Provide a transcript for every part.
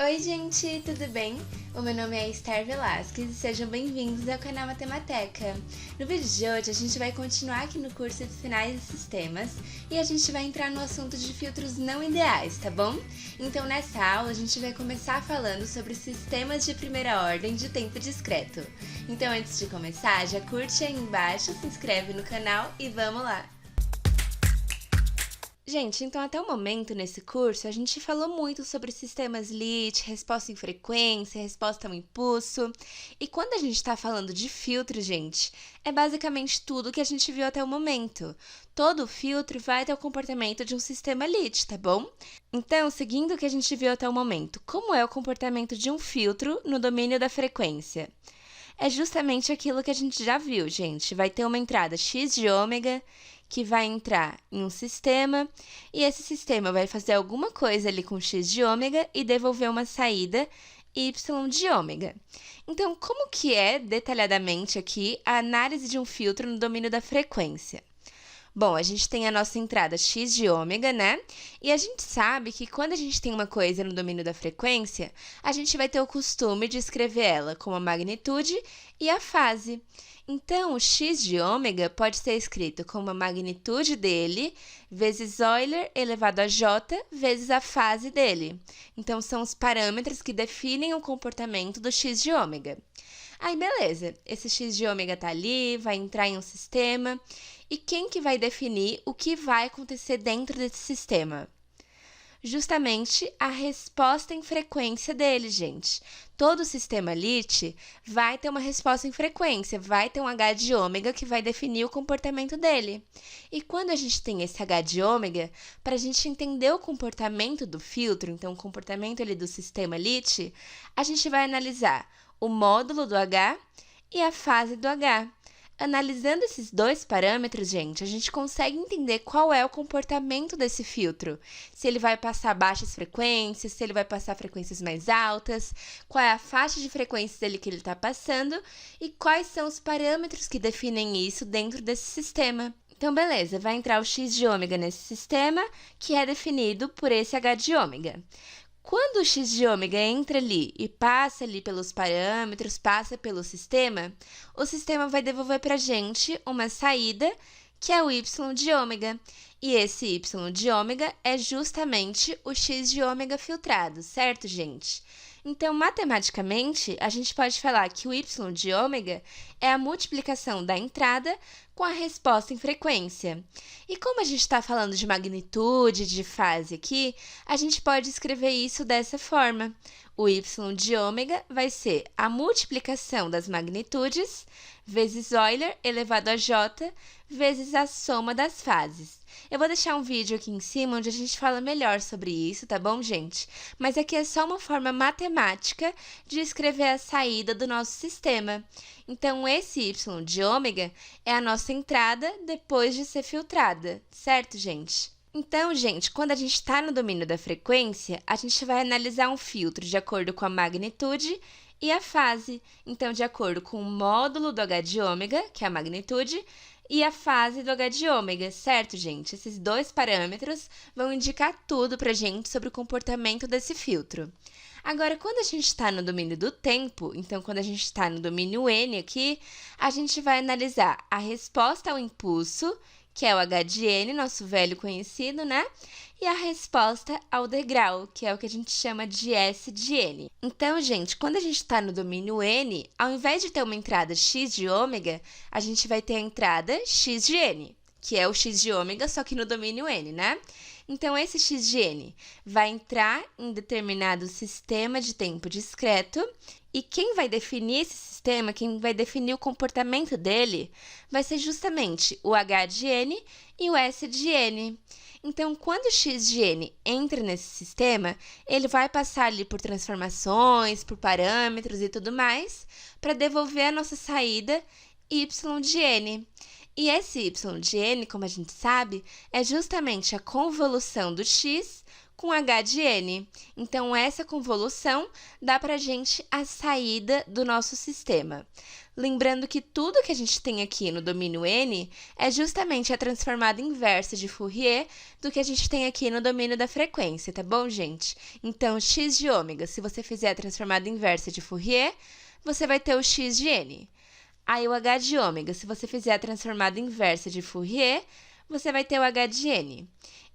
Oi gente, tudo bem? O meu nome é Esther Velasquez e sejam bem-vindos ao canal Matemateca. No vídeo de hoje a gente vai continuar aqui no curso de Sinais e Sistemas e a gente vai entrar no assunto de filtros não ideais, tá bom? Então nessa aula a gente vai começar falando sobre sistemas de primeira ordem de tempo discreto. Então antes de começar, já curte aí embaixo, se inscreve no canal e vamos lá! Gente, então até o momento nesse curso a gente falou muito sobre sistemas LIT, resposta em frequência, resposta ao impulso. E quando a gente está falando de filtro, gente, é basicamente tudo que a gente viu até o momento. Todo filtro vai ter o comportamento de um sistema LIT, tá bom? Então, seguindo o que a gente viu até o momento, como é o comportamento de um filtro no domínio da frequência? É justamente aquilo que a gente já viu, gente. Vai ter uma entrada x de ômega, que vai entrar em um sistema, e esse sistema vai fazer alguma coisa ali com x de ômega e devolver uma saída y de ômega. Então, como que é, detalhadamente aqui, a análise de um filtro no domínio da frequência? Bom, a gente tem a nossa entrada x de ômega, né? E a gente sabe que quando a gente tem uma coisa no domínio da frequência, a gente vai ter o costume de escrever ela com a magnitude e a fase. Então, o x de ômega pode ser escrito como a magnitude dele vezes Euler elevado a j vezes a fase dele. Então, são os parâmetros que definem o comportamento do x de ômega. Aí, beleza, esse x de ômega tá ali, vai entrar em um sistema. E quem que vai definir o que vai acontecer dentro desse sistema? Justamente a resposta em frequência dele, gente. Todo sistema LIT vai ter uma resposta em frequência, vai ter um H de ômega que vai definir o comportamento dele. E quando a gente tem esse H de ômega, para a gente entender o comportamento do filtro, então o comportamento ali do sistema LIT, a gente vai analisar o módulo do H e a fase do H. Analisando esses dois parâmetros, gente, a gente consegue entender qual é o comportamento desse filtro. Se ele vai passar baixas frequências, se ele vai passar frequências mais altas, qual é a faixa de frequências dele que ele está passando e quais são os parâmetros que definem isso dentro desse sistema. Então, beleza, vai entrar o x de ômega nesse sistema, que é definido por esse h de ômega. Quando o x de ômega entra ali e passa ali pelos parâmetros, passa pelo sistema, o sistema vai devolver para a gente uma saída, que é o y de ômega. E esse y de ômega é justamente o x de ômega filtrado, certo, gente? Então, matematicamente, a gente pode falar que o y de ômega é a multiplicação da entrada com a resposta em frequência. E como a gente está falando de magnitude, de fase aqui, a gente pode escrever isso dessa forma. O y de ômega vai ser a multiplicação das magnitudes vezes Euler elevado a j vezes a soma das fases. Eu vou deixar um vídeo aqui em cima onde a gente fala melhor sobre isso, tá bom, gente? Mas aqui é só uma forma matemática de escrever a saída do nosso sistema. Então, esse y de ômega é a nossa entrada depois de ser filtrada, certo, gente? Então, gente, quando a gente está no domínio da frequência, a gente vai analisar um filtro de acordo com a magnitude e a fase. Então, de acordo com o módulo do H de ômega, que é a magnitude, e a fase do H de ômega, certo, gente? Esses dois parâmetros vão indicar tudo para a gente sobre o comportamento desse filtro. Agora, quando a gente está no domínio do tempo, então quando a gente está no domínio N aqui, a gente vai analisar a resposta ao impulso, que é o H de N, nosso velho conhecido, né? E a resposta ao degrau, que é o que a gente chama de S de N. Então, gente, quando a gente está no domínio N, ao invés de ter uma entrada x de ômega, a gente vai ter a entrada x de N, que é o x de ômega, só que no domínio N, né? Então, esse x de N vai entrar em determinado sistema de tempo discreto e quem vai definir esse sistema, quem vai definir o comportamento dele, vai ser justamente o H de N e o S de N. Então, quando o x de N entra nesse sistema, ele vai passar ali por transformações, por parâmetros e tudo mais, para devolver a nossa saída y de N. E esse y de N, como a gente sabe, é justamente a convolução do x com H de N. Então, essa convolução dá para a gente a saída do nosso sistema. Lembrando que tudo que a gente tem aqui no domínio N é justamente a transformada inversa de Fourier do que a gente tem aqui no domínio da frequência, tá bom, gente? Então, x de ômega, se você fizer a transformada inversa de Fourier, você vai ter o x de N. Aí, o H de ômega, se você fizer a transformada inversa de Fourier, você vai ter o H de N.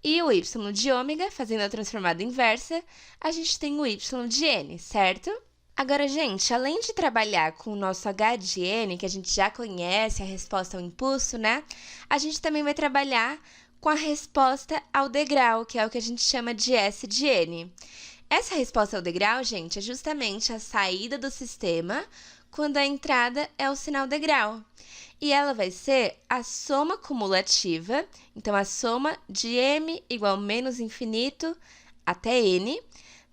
E o y de ômega, fazendo a transformada inversa, a gente tem o y de N, certo? Agora, gente, além de trabalhar com o nosso H de N, que a gente já conhece, a resposta ao impulso, né? A gente também vai trabalhar com a resposta ao degrau, que é o que a gente chama de S de N. Essa resposta ao degrau, gente, é justamente a saída do sistema quando a entrada é o sinal degrau. E ela vai ser a soma cumulativa, então a soma de m igual menos infinito até n,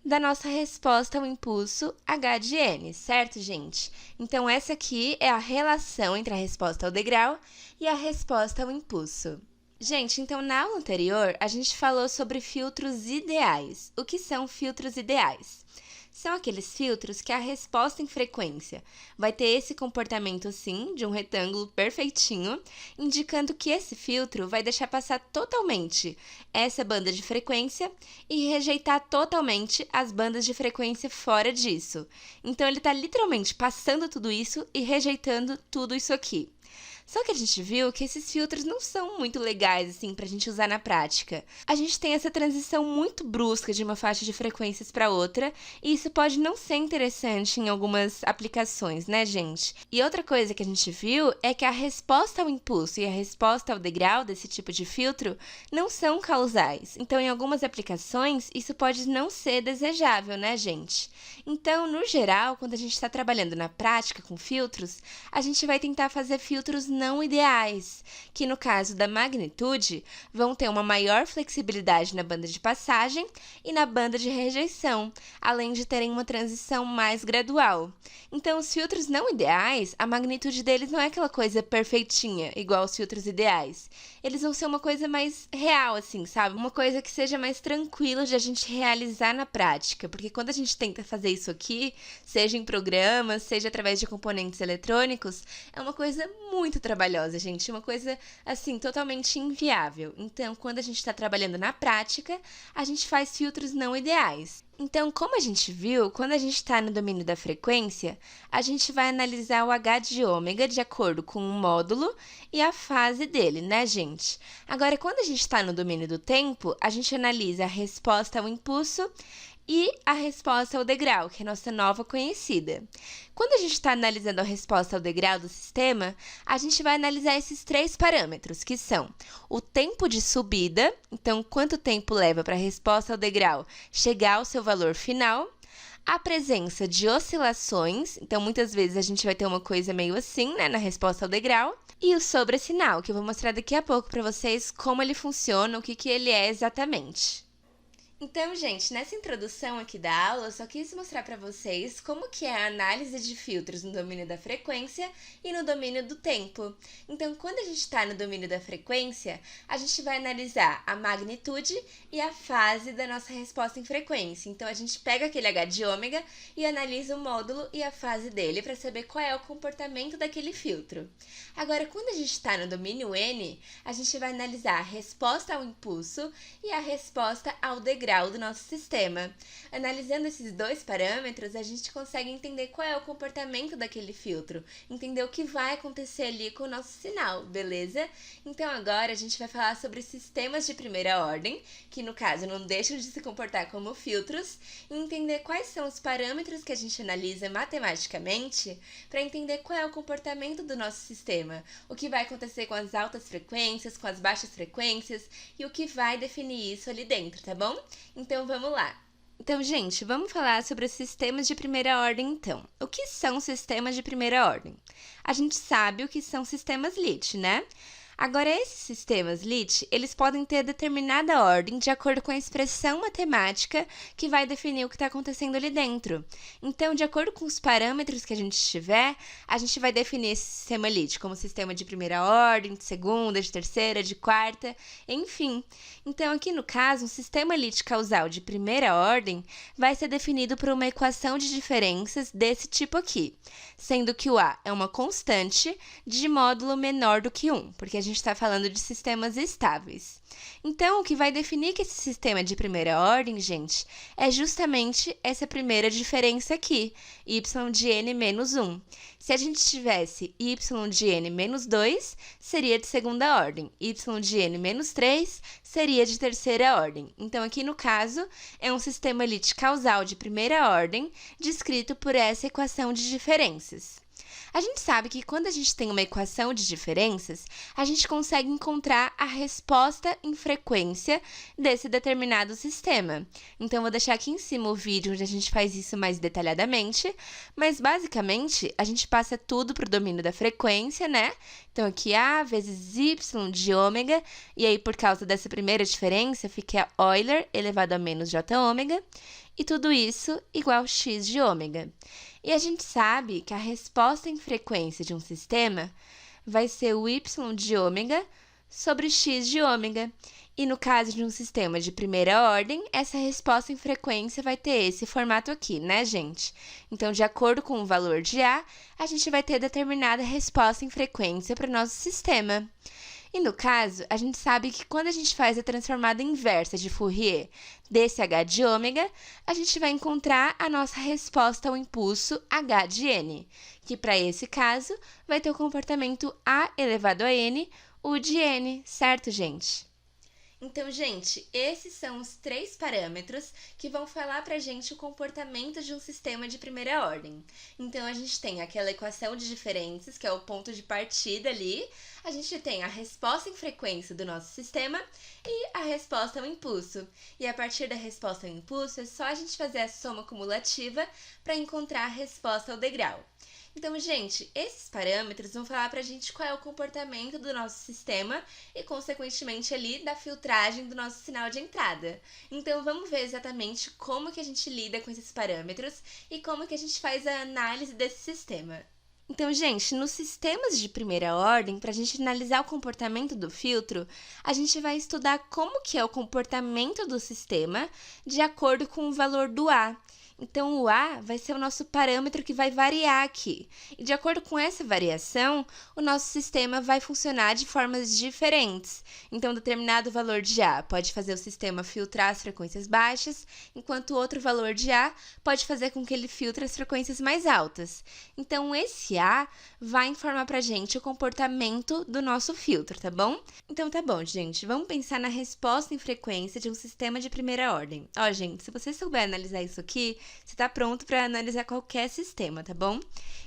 da nossa resposta ao impulso H de N, certo, gente? Então, essa aqui é a relação entre a resposta ao degrau e a resposta ao impulso. Gente, então, na aula anterior, a gente falou sobre filtros ideais. O que são filtros ideais? São aqueles filtros que a resposta em frequência vai ter esse comportamento assim, de um retângulo perfeitinho, indicando que esse filtro vai deixar passar totalmente essa banda de frequência e rejeitar totalmente as bandas de frequência fora disso. Então, ele está literalmente passando tudo isso e rejeitando tudo isso aqui. Só que a gente viu que esses filtros não são muito legais, assim, pra gente usar na prática. A gente tem essa transição muito brusca de uma faixa de frequências para outra, e isso pode não ser interessante em algumas aplicações, né, gente? E outra coisa que a gente viu é que a resposta ao impulso e a resposta ao degrau desse tipo de filtro não são causais. Então, em algumas aplicações, isso pode não ser desejável, né, gente? Então, no geral, quando a gente está trabalhando na prática com filtros, a gente vai tentar fazer filtros não ideais, que no caso da magnitude, vão ter uma maior flexibilidade na banda de passagem e na banda de rejeição, além de terem uma transição mais gradual. Então, os filtros não ideais, a magnitude deles não é aquela coisa perfeitinha, igual os filtros ideais. Eles vão ser uma coisa mais real, assim, sabe? Uma coisa que seja mais tranquila de a gente realizar na prática, porque quando a gente tenta fazer isso aqui, seja em programas, seja através de componentes eletrônicos, é uma coisa muito trabalhosa, gente, uma coisa, assim, totalmente inviável. Então, quando a gente está trabalhando na prática, a gente faz filtros não ideais. Então, como a gente viu, quando a gente está no domínio da frequência, a gente vai analisar o H de ômega de acordo com o módulo e a fase dele, né, gente? Agora, quando a gente está no domínio do tempo, a gente analisa a resposta ao impulso e a resposta ao degrau, que é a nossa nova conhecida. Quando a gente está analisando a resposta ao degrau do sistema, a gente vai analisar esses três parâmetros, que são o tempo de subida, então quanto tempo leva para a resposta ao degrau chegar ao seu valor final, a presença de oscilações, então muitas vezes a gente vai ter uma coisa meio assim, né, na resposta ao degrau, e o sobressinal, que eu vou mostrar daqui a pouco para vocês como ele funciona, o que ele é exatamente. Então, gente, nessa introdução aqui da aula, eu só quis mostrar para vocês como que é a análise de filtros no domínio da frequência e no domínio do tempo. Então, quando a gente está no domínio da frequência, a gente vai analisar a magnitude e a fase da nossa resposta em frequência. Então, a gente pega aquele H de ômega e analisa o módulo e a fase dele para saber qual é o comportamento daquele filtro. Agora, quando a gente está no domínio N, a gente vai analisar a resposta ao impulso e a resposta ao degrau do nosso sistema. Analisando esses dois parâmetros, a gente consegue entender qual é o comportamento daquele filtro, entender o que vai acontecer ali com o nosso sinal, beleza? Então agora a gente vai falar sobre sistemas de primeira ordem, que no caso não deixam de se comportar como filtros, e entender quais são os parâmetros que a gente analisa matematicamente para entender qual é o comportamento do nosso sistema, o que vai acontecer com as altas frequências, com as baixas frequências e o que vai definir isso ali dentro, tá bom? Então, vamos lá. Então, gente, vamos falar sobre os sistemas de primeira ordem, então. O que são sistemas de primeira ordem? A gente sabe o que são sistemas LIT, né? Agora, esses sistemas LIT, eles podem ter determinada ordem de acordo com a expressão matemática que vai definir o que está acontecendo ali dentro. Então, de acordo com os parâmetros que a gente tiver, a gente vai definir esse sistema LIT como sistema de primeira ordem, de segunda, de terceira, de quarta, enfim. Então, aqui no caso, um sistema LIT causal de primeira ordem vai ser definido por uma equação de diferenças desse tipo aqui, sendo que o A é uma constante de módulo menor do que 1, porque a gente está falando de sistemas estáveis. Então, o que vai definir que esse sistema é de primeira ordem, gente, é justamente essa primeira diferença aqui, y de n menos 1. Se a gente tivesse y de n menos 2, seria de segunda ordem. Y de n menos 3 seria de terceira ordem. Então, aqui no caso, é um sistema LIT causal de primeira ordem, descrito por essa equação de diferenças. A gente sabe que quando a gente tem uma equação de diferenças, a gente consegue encontrar a resposta em frequência desse determinado sistema. Então, vou deixar aqui em cima o vídeo onde a gente faz isso mais detalhadamente, mas basicamente a gente passa tudo para o domínio da frequência, né? Então, aqui A vezes Y de ômega, e aí por causa dessa primeira diferença, fica Euler elevado a menos J ômega, e tudo isso igual x de ômega. E a gente sabe que a resposta em frequência de um sistema vai ser o y de ômega sobre x de ômega. E no caso de um sistema de primeira ordem, essa resposta em frequência vai ter esse formato aqui, né, gente? Então, de acordo com o valor de A, a gente vai ter determinada resposta em frequência para o nosso sistema. E no caso, a gente sabe que quando a gente faz a transformada inversa de Fourier desse h de ômega, a gente vai encontrar a nossa resposta ao impulso h de n, que para esse caso vai ter o comportamento a elevado a n, u de n, certo, gente? Então, gente, esses são os 3 parâmetros que vão falar pra gente o comportamento de um sistema de primeira ordem. Então, a gente tem aquela equação de diferenças, que é o ponto de partida ali. A gente tem a resposta em frequência do nosso sistema e a resposta ao impulso. E a partir da resposta ao impulso, é só a gente fazer a soma cumulativa para encontrar a resposta ao degrau. Então, gente, esses parâmetros vão falar pra gente qual é o comportamento do nosso sistema e, consequentemente, ali da filtragem do nosso sinal de entrada. Então, vamos ver exatamente como que a gente lida com esses parâmetros e como que a gente faz a análise desse sistema. Então, gente, nos sistemas de primeira ordem, para a gente analisar o comportamento do filtro, a gente vai estudar como que é o comportamento do sistema de acordo com o valor do A. Então, o A vai ser o nosso parâmetro que vai variar aqui. E de acordo com essa variação, o nosso sistema vai funcionar de formas diferentes. Então, determinado valor de A pode fazer o sistema filtrar as frequências baixas, enquanto outro valor de A pode fazer com que ele filtre as frequências mais altas. Então, esse A vai informar pra gente o comportamento do nosso filtro, tá bom? Então, tá bom, gente. Vamos pensar na resposta em frequência de um sistema de primeira ordem. Ó, gente, se você souber analisar isso aqui, você está pronto para analisar qualquer sistema, tá bom?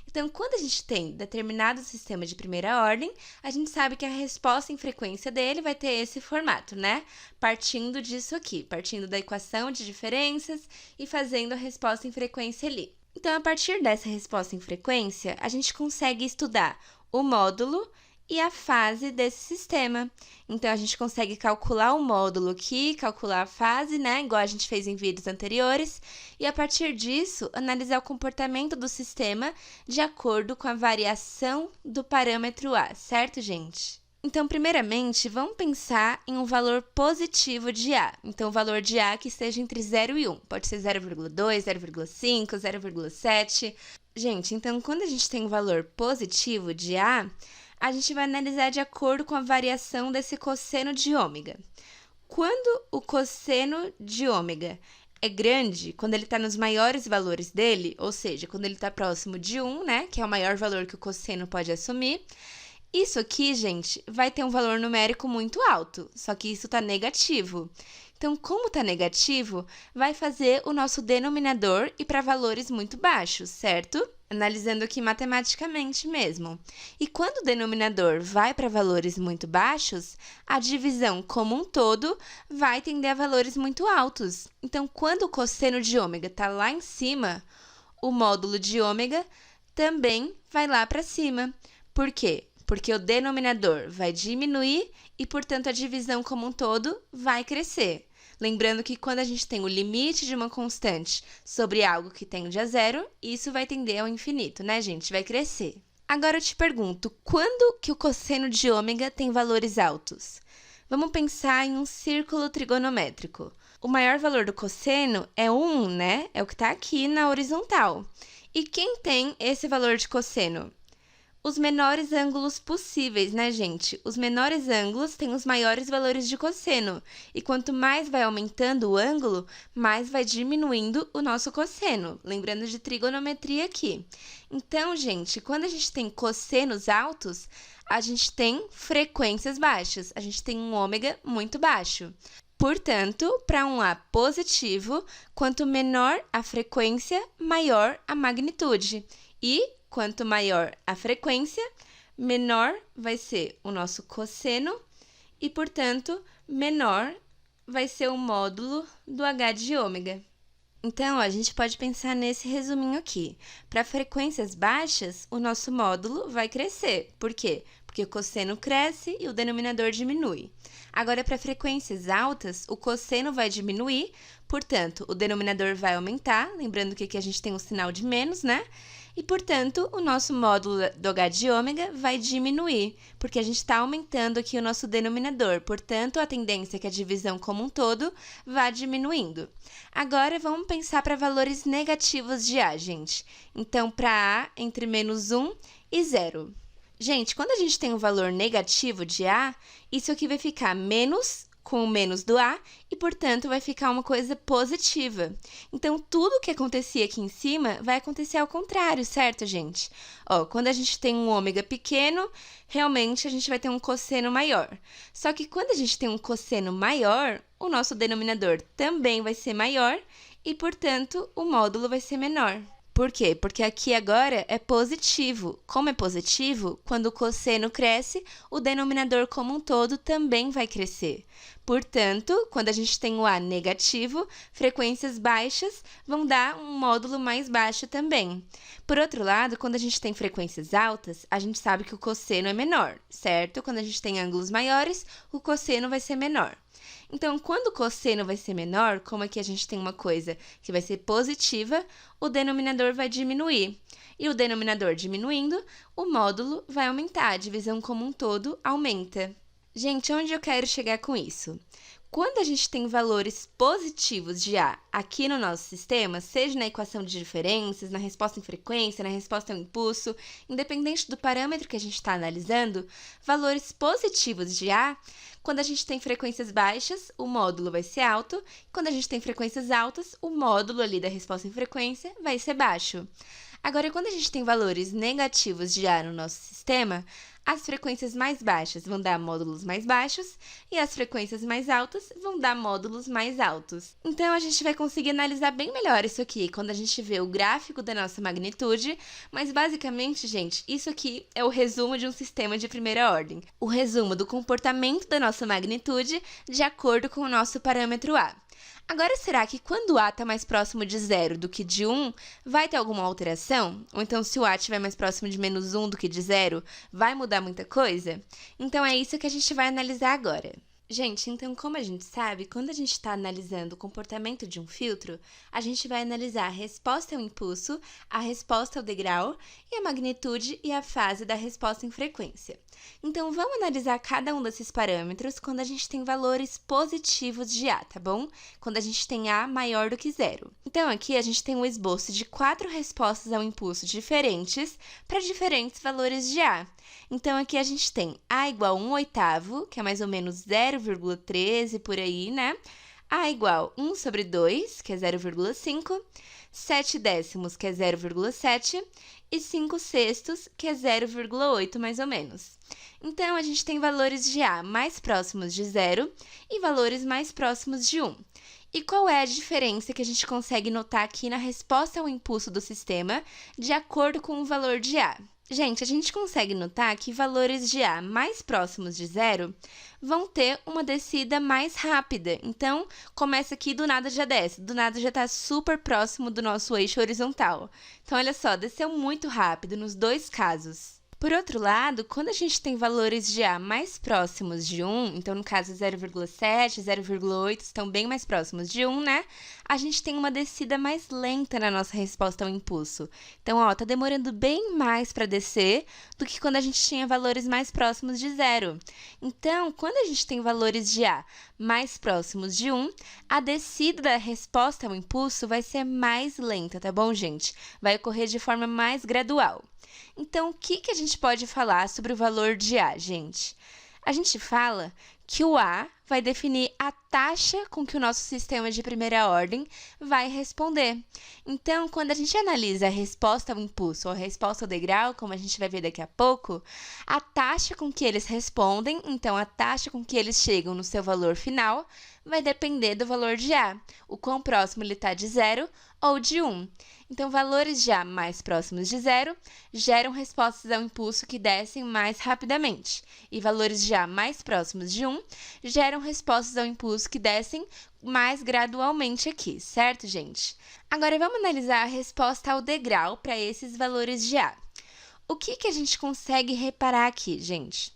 Então, quando a gente tem determinado sistema de primeira ordem, a gente sabe que a resposta em frequência dele vai ter esse formato, né? Partindo disso aqui, partindo da equação de diferenças e fazendo a resposta em frequência ali. Então, a partir dessa resposta em frequência, a gente consegue estudar o módulo e a fase desse sistema. Então, a gente consegue calcular o módulo aqui, calcular a fase, né? Igual a gente fez em vídeos anteriores. E, a partir disso, analisar o comportamento do sistema de acordo com a variação do parâmetro A, certo, gente? Então, primeiramente, vamos pensar em um valor positivo de A. Então, o valor de A que esteja entre 0 e 1. Pode ser 0,2, 0,5, 0,7. Gente, então, quando a gente tem um valor positivo de a gente vai analisar de acordo com a variação desse cosseno de ômega. Quando o cosseno de ômega é grande, quando ele está nos maiores valores dele, ou seja, quando ele está próximo de 1, né, que é o maior valor que o cosseno pode assumir, isso aqui, gente, vai ter um valor numérico muito alto, só que isso está negativo. Então, como está negativo, vai fazer o nosso denominador ir para valores muito baixos, certo? Analisando aqui matematicamente mesmo. E quando o denominador vai para valores muito baixos, a divisão como um todo vai tender a valores muito altos. Então, quando o cosseno de ômega está lá em cima, o módulo de ômega também vai lá para cima. Por quê? porque o denominador vai diminuir e, portanto, a divisão como um todo vai crescer. Lembrando que quando a gente tem o limite de uma constante sobre algo que tende a zero, isso vai tender ao infinito, né, gente? Vai crescer. Agora eu te pergunto, quando que o cosseno de ômega tem valores altos? Vamos pensar em um círculo trigonométrico. O maior valor do cosseno é o 1, né? É o que está aqui na horizontal. E quem tem esse valor de cosseno? Os menores ângulos possíveis, né, gente? Os menores ângulos têm os maiores valores de cosseno. E quanto mais vai aumentando o ângulo, mais vai diminuindo o nosso cosseno. Lembrando de trigonometria aqui. Então, gente, quando a gente tem cossenos altos, a gente tem frequências baixas. A gente tem um ômega muito baixo. Portanto, para um A positivo, quanto menor a frequência, maior a magnitude. E quanto maior a frequência, menor vai ser o nosso cosseno e, portanto, menor vai ser o módulo do H de ômega. Então, a gente pode pensar nesse resuminho aqui. Para frequências baixas, o nosso módulo vai crescer. Por quê? Porque o cosseno cresce e o denominador diminui. Agora, para frequências altas, o cosseno vai diminuir, portanto, o denominador vai aumentar. Lembrando que aqui a gente tem um sinal de menos, né? E, portanto, o nosso módulo do H de ômega vai diminuir, porque a gente está aumentando aqui o nosso denominador. Portanto, a tendência é que a divisão como um todo vá diminuindo. Agora, vamos pensar para valores negativos de A, gente. Então, para A, entre menos 1 e 0. Gente, quando a gente tem um valor negativo de A, isso aqui vai ficar menos com o menos do A e, portanto, vai ficar uma coisa positiva. Então, tudo que acontecia aqui em cima vai acontecer ao contrário, certo, gente? Ó, quando a gente tem um ômega pequeno, realmente a gente vai ter um cosseno maior. Só que quando a gente tem um cosseno maior, o nosso denominador também vai ser maior e, portanto, o módulo vai ser menor. Por quê? Porque aqui agora é positivo. Como é positivo, quando o cosseno cresce, o denominador como um todo também vai crescer. Portanto, quando a gente tem o A negativo, frequências baixas vão dar um módulo mais baixo também. Por outro lado, quando a gente tem frequências altas, a gente sabe que o cosseno é menor, certo? Quando a gente tem ângulos maiores, o cosseno vai ser menor. Então, quando o cosseno vai ser menor, como aqui a gente tem uma coisa que vai ser positiva, o denominador vai diminuir. E o denominador diminuindo, o módulo vai aumentar, a divisão como um todo aumenta. Gente, onde eu quero chegar com isso? Quando a gente tem valores positivos de A aqui no nosso sistema, seja na equação de diferenças, na resposta em frequência, na resposta ao impulso, independente do parâmetro que a gente está analisando, valores positivos de A, quando a gente tem frequências baixas, o módulo vai ser alto, quando a gente tem frequências altas, o módulo ali da resposta em frequência vai ser baixo. Agora, quando a gente tem valores negativos de A no nosso sistema, as frequências mais baixas vão dar módulos mais baixos e as frequências mais altas vão dar módulos mais altos. Então, a gente vai conseguir analisar bem melhor isso aqui quando a gente vê o gráfico da nossa magnitude, mas basicamente, gente, isso aqui é o resumo de um sistema de primeira ordem. O resumo do comportamento da nossa magnitude de acordo com o nosso parâmetro A. Agora, será que quando o A está mais próximo de 0 do que de 1, vai ter alguma alteração? Ou então, se o A estiver mais próximo de menos 1 do que de 0, vai mudar muita coisa? Então, é isso que a gente vai analisar agora. Gente, então, como a gente sabe, quando a gente está analisando o comportamento de um filtro, a gente vai analisar a resposta ao impulso, a resposta ao degrau e a magnitude e a fase da resposta em frequência. Então, vamos analisar cada um desses parâmetros quando a gente tem valores positivos de A, tá bom? Quando a gente tem A maior do que 0. Então, aqui a gente tem um esboço de 4 respostas ao impulso diferentes para diferentes valores de A. Então, aqui a gente tem A igual a 1/8, que é mais ou menos 0,13 por aí, né? A igual a 1 sobre 2, que é 0,5, 7 décimos, que é 0,7, e 5 sextos, que é 0,8 mais ou menos. Então, a gente tem valores de A mais próximos de 0 e valores mais próximos de 1. E qual é a diferença que a gente consegue notar aqui na resposta ao impulso do sistema de acordo com o valor de A? Gente, a gente consegue notar que valores de A mais próximos de 0 vão ter uma descida mais rápida. Então, começa aqui, do nada já desce, do nada já está super próximo do nosso eixo horizontal. Então, olha só, desceu muito rápido nos dois casos. Por outro lado, quando a gente tem valores de A mais próximos de 1, então no caso 0,7, 0,8 estão bem mais próximos de 1, né? A gente tem uma descida mais lenta na nossa resposta ao impulso. Então, ó, tá demorando bem mais para descer do que quando a gente tinha valores mais próximos de 0. Então, quando a gente tem valores de A mais próximos de 1, a descida da resposta ao impulso vai ser mais lenta, tá bom, gente? Vai ocorrer de forma mais gradual. Então, o que a gente pode falar sobre o valor de A, gente? A gente fala que o A vai definir a taxa com que o nosso sistema de primeira ordem vai responder. Então, quando a gente analisa a resposta ao impulso ou a resposta ao degrau, como a gente vai ver daqui a pouco, a taxa com que eles respondem, então a taxa com que eles chegam no seu valor final, vai depender do valor de A, o quão próximo ele está de 0 ou de 1. Então, valores de A mais próximos de 0 geram respostas ao impulso que descem mais rapidamente, e valores de A mais próximos de 1 geram respostas ao impulso que descem mais gradualmente aqui, certo, gente? Agora, vamos analisar a resposta ao degrau para esses valores de A. O que a gente consegue reparar aqui, gente?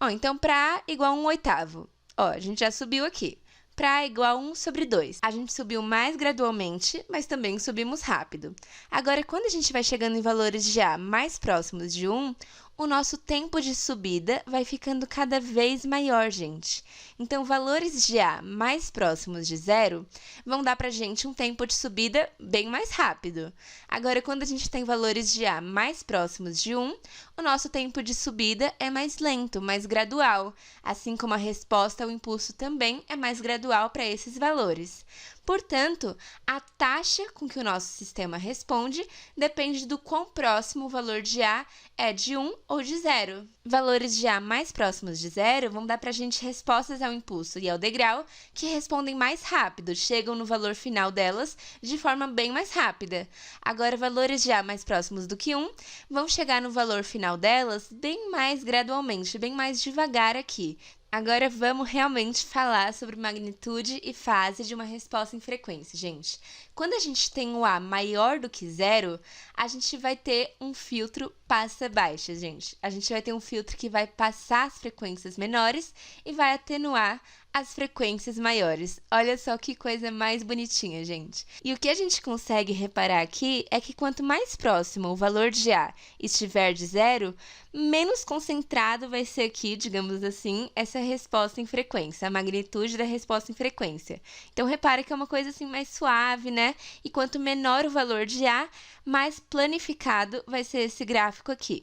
Ó, então, para A igual a 1/8, ó, a gente já subiu aqui. Para A igual a 1/2. A gente subiu mais gradualmente, mas também subimos rápido. Agora, quando a gente vai chegando em valores de A mais próximos de 1, o nosso tempo de subida vai ficando cada vez maior, gente. Então, valores de A mais próximos de 0 vão dar para a gente um tempo de subida bem mais rápido. Agora, quando a gente tem valores de A mais próximos de 1, o nosso tempo de subida é mais lento, mais gradual, assim como a resposta ao impulso também é mais gradual para esses valores. Portanto, a taxa com que o nosso sistema responde depende do quão próximo o valor de A é de 1 ou de 0. Valores de A mais próximos de 0 vão dar para a gente respostas ao impulso e ao degrau que respondem mais rápido, chegam no valor final delas de forma bem mais rápida. Agora, valores de A mais próximos do que 1 vão chegar no valor final delas bem mais gradualmente, bem mais devagar aqui. Agora vamos realmente falar sobre magnitude e fase de uma resposta em frequência, gente. Quando a gente tem o A maior do que 0, a gente vai ter um filtro passa-baixa, gente. A gente vai ter um filtro que vai passar as frequências menores e vai atenuar as frequências maiores. Olha só que coisa mais bonitinha, gente. E o que a gente consegue reparar aqui é que quanto mais próximo o valor de A estiver de 0, menos concentrado vai ser aqui, digamos assim, essa resposta em frequência, a magnitude da resposta em frequência. Então, repara que é uma coisa assim mais suave, né? E quanto menor o valor de A, mais planificado vai ser esse gráfico aqui.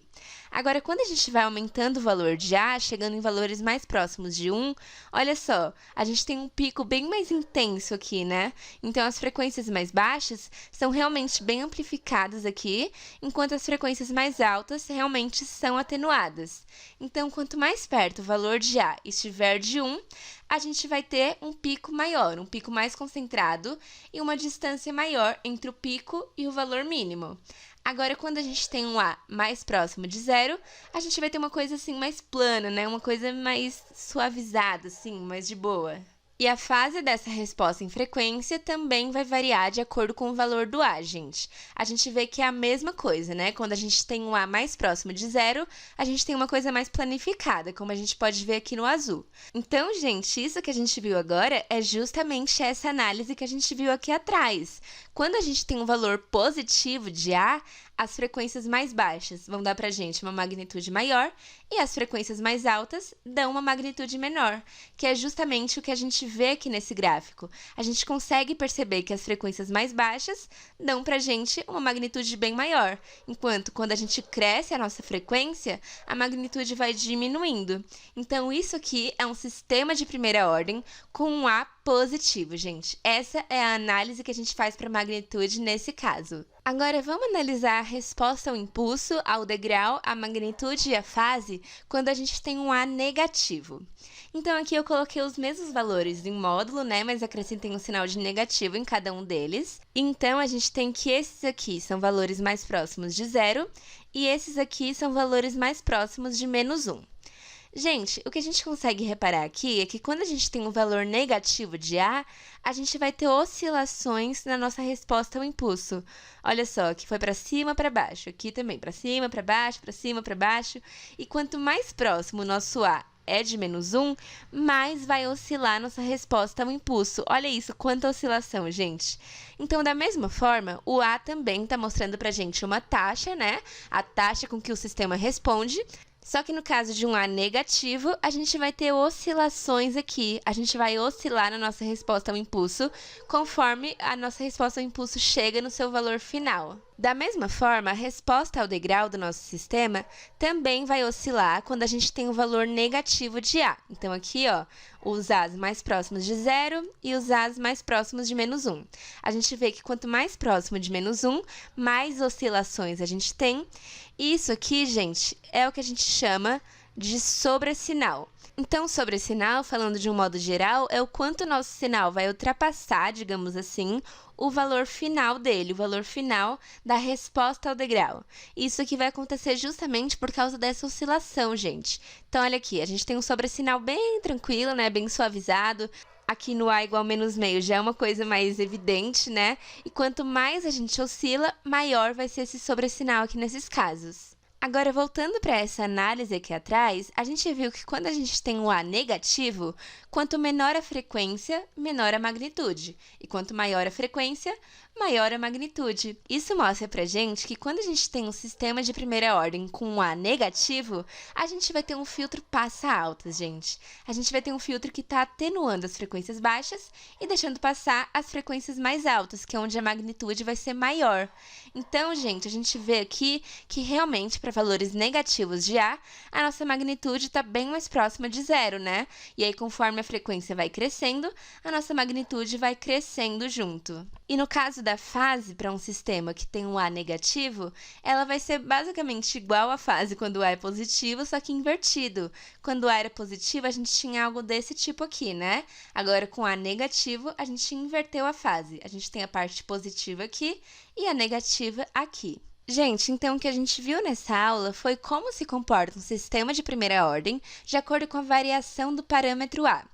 Agora, quando a gente vai aumentando o valor de A, chegando em valores mais próximos de 1, olha só, a gente tem um pico bem mais intenso aqui, né? Então, as frequências mais baixas são realmente bem amplificadas aqui, enquanto as frequências mais altas realmente são atenuadas. Então, quanto mais perto o valor de A estiver de 1, a gente vai ter um pico maior, um pico mais concentrado e uma distância maior entre o pico e o valor mínimo. Agora, quando a gente tem um A mais próximo de 0, a gente vai ter uma coisa assim mais plana, né? Uma coisa mais suavizada, assim, mais de boa. E a fase dessa resposta em frequência também vai variar de acordo com o valor do A, gente. A gente vê que é a mesma coisa, né? Quando a gente tem um A mais próximo de 0, a gente tem uma coisa mais planificada, como a gente pode ver aqui no azul. Então, gente, isso que a gente viu agora é justamente essa análise que a gente viu aqui atrás. Quando a gente tem um valor positivo de A, as frequências mais baixas vão dar para a gente uma magnitude maior e as frequências mais altas dão uma magnitude menor, que é justamente o que a gente vê aqui nesse gráfico. A gente consegue perceber que as frequências mais baixas dão para a gente uma magnitude bem maior, enquanto quando a gente cresce a nossa frequência, a magnitude vai diminuindo. Então, isso aqui é um sistema de primeira ordem com um A positivo, gente. Essa é a análise que a gente faz para magnitude nesse caso. Agora, vamos analisar a resposta ao impulso, ao degrau, à magnitude e à fase quando a gente tem um A negativo. Então, aqui eu coloquei os mesmos valores em módulo, né? Mas acrescentei um sinal de negativo em cada um deles. Então, a gente tem que esses aqui são valores mais próximos de 0 e esses aqui são valores mais próximos de -1. Gente, o que a gente consegue reparar aqui é que quando a gente tem um valor negativo de A, a gente vai ter oscilações na nossa resposta ao impulso. Olha só, que foi para cima, para baixo, aqui também, para cima, para baixo, para cima, para baixo. E quanto mais próximo o nosso A é de -1, mais vai oscilar nossa resposta ao impulso. Olha isso, quanta oscilação, gente. Então, da mesma forma, o A também está mostrando para a gente uma taxa, né? A taxa com que o sistema responde. Só que no caso de um A negativo, a gente vai ter oscilações aqui. A gente vai oscilar na nossa resposta ao impulso, conforme a nossa resposta ao impulso chega no seu valor final. Da mesma forma, a resposta ao degrau do nosso sistema também vai oscilar quando a gente tem um valor negativo de A. Então, aqui, ó, os A's mais próximos de 0 e os A's mais próximos de -1. A gente vê que quanto mais próximo de -1, mais oscilações a gente tem. E isso aqui, gente, é o que a gente chama de sobressinal. Então, sobressinal, falando de um modo geral, é o quanto o nosso sinal vai ultrapassar, digamos assim, o valor final dele, o valor final da resposta ao degrau. Isso aqui vai acontecer justamente por causa dessa oscilação, gente. Então, olha aqui, a gente tem um sobressinal bem tranquilo, né, bem suavizado. Aqui no A igual menos meio já é uma coisa mais evidente, né? E quanto mais a gente oscila, maior vai ser esse sobressinal aqui nesses casos. Agora, voltando para essa análise aqui atrás, a gente viu que quando a gente tem um A negativo, quanto menor a frequência, menor a magnitude. E quanto maior a frequência, maior a magnitude. Isso mostra pra gente que quando a gente tem um sistema de primeira ordem com um A negativo, a gente vai ter um filtro passa altas, gente. A gente vai ter um filtro que está atenuando as frequências baixas e deixando passar as frequências mais altas, que é onde a magnitude vai ser maior. Então, gente, a gente vê aqui que realmente para valores negativos de A, a nossa magnitude está bem mais próxima de 0, né? E aí, conforme a frequência vai crescendo, a nossa magnitude vai crescendo junto. E no caso da fase para um sistema que tem um A negativo, ela vai ser basicamente igual à fase quando o A é positivo, só que invertido. Quando o A era positivo, a gente tinha algo desse tipo aqui, né? Agora, com A negativo, a gente inverteu a fase. A gente tem a parte positiva aqui e a negativa aqui. Gente, então o que a gente viu nessa aula foi como se comporta um sistema de primeira ordem de acordo com a variação do parâmetro A.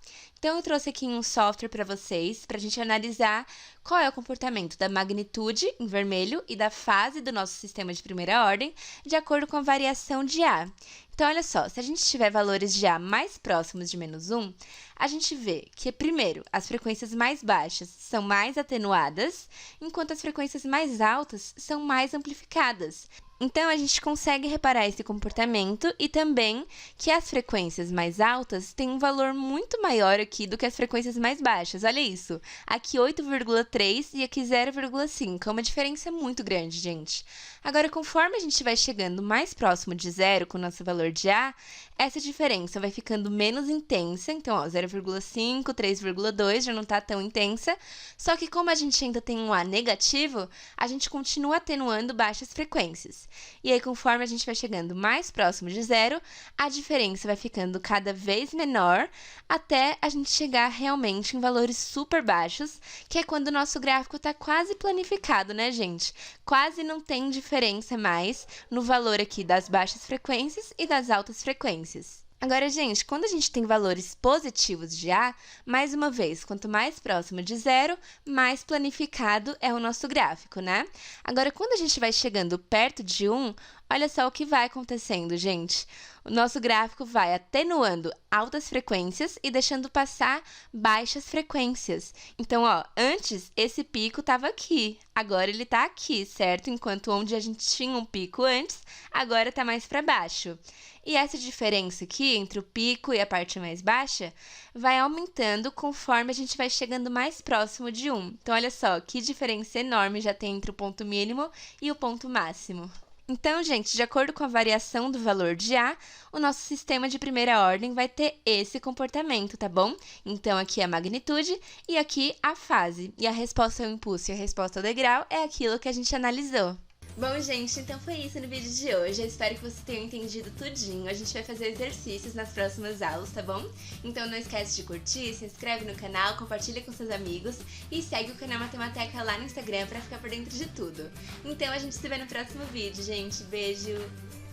Então, eu trouxe aqui um software para vocês, para a gente analisar qual é o comportamento da magnitude, em vermelho, e da fase do nosso sistema de primeira ordem, de acordo com a variação de A. Então, olha só, se a gente tiver valores de A mais próximos de -1, a gente vê que, primeiro, as frequências mais baixas são mais atenuadas, enquanto as frequências mais altas são mais amplificadas. Então, a gente consegue reparar esse comportamento e também que as frequências mais altas têm um valor muito maior aqui do que as frequências mais baixas. Olha isso, aqui 8,3 e aqui 0,5, é uma diferença muito grande, gente. Agora, conforme a gente vai chegando mais próximo de 0 com o nosso valor de A, essa diferença vai ficando menos intensa, então, ó, 0,5, 3,2 já não está tão intensa, só que como a gente ainda tem um A negativo, a gente continua atenuando baixas frequências. E aí, conforme a gente vai chegando mais próximo de 0, a diferença vai ficando cada vez menor, até a gente chegar realmente em valores super baixos, que é quando o nosso gráfico está quase planificado, né, gente? Quase não tem diferença mais no valor aqui das baixas frequências e das altas frequências. Agora, gente, quando a gente tem valores positivos de A, mais uma vez, quanto mais próximo de 0, mais planificado é o nosso gráfico, né? Agora, quando a gente vai chegando perto de 1, olha só o que vai acontecendo, gente. O nosso gráfico vai atenuando altas frequências e deixando passar baixas frequências. Então, ó, antes esse pico estava aqui, agora ele está aqui, certo? Enquanto onde a gente tinha um pico antes, agora está mais para baixo. E essa diferença aqui entre o pico e a parte mais baixa vai aumentando conforme a gente vai chegando mais próximo de 1. Então, olha só, que diferença enorme já tem entre o ponto mínimo e o ponto máximo. Então, gente, de acordo com a variação do valor de A, o nosso sistema de primeira ordem vai ter esse comportamento, tá bom? Então, aqui é a magnitude e aqui a fase. E a resposta ao impulso e a resposta ao degrau é aquilo que a gente analisou. Bom, gente, então foi isso no vídeo de hoje. Eu espero que vocês tenham entendido tudinho. A gente vai fazer exercícios nas próximas aulas, tá bom? Então não esquece de curtir, se inscreve no canal, compartilha com seus amigos e segue o canal Matemateca lá no Instagram pra ficar por dentro de tudo. Então a gente se vê no próximo vídeo, gente. Beijo!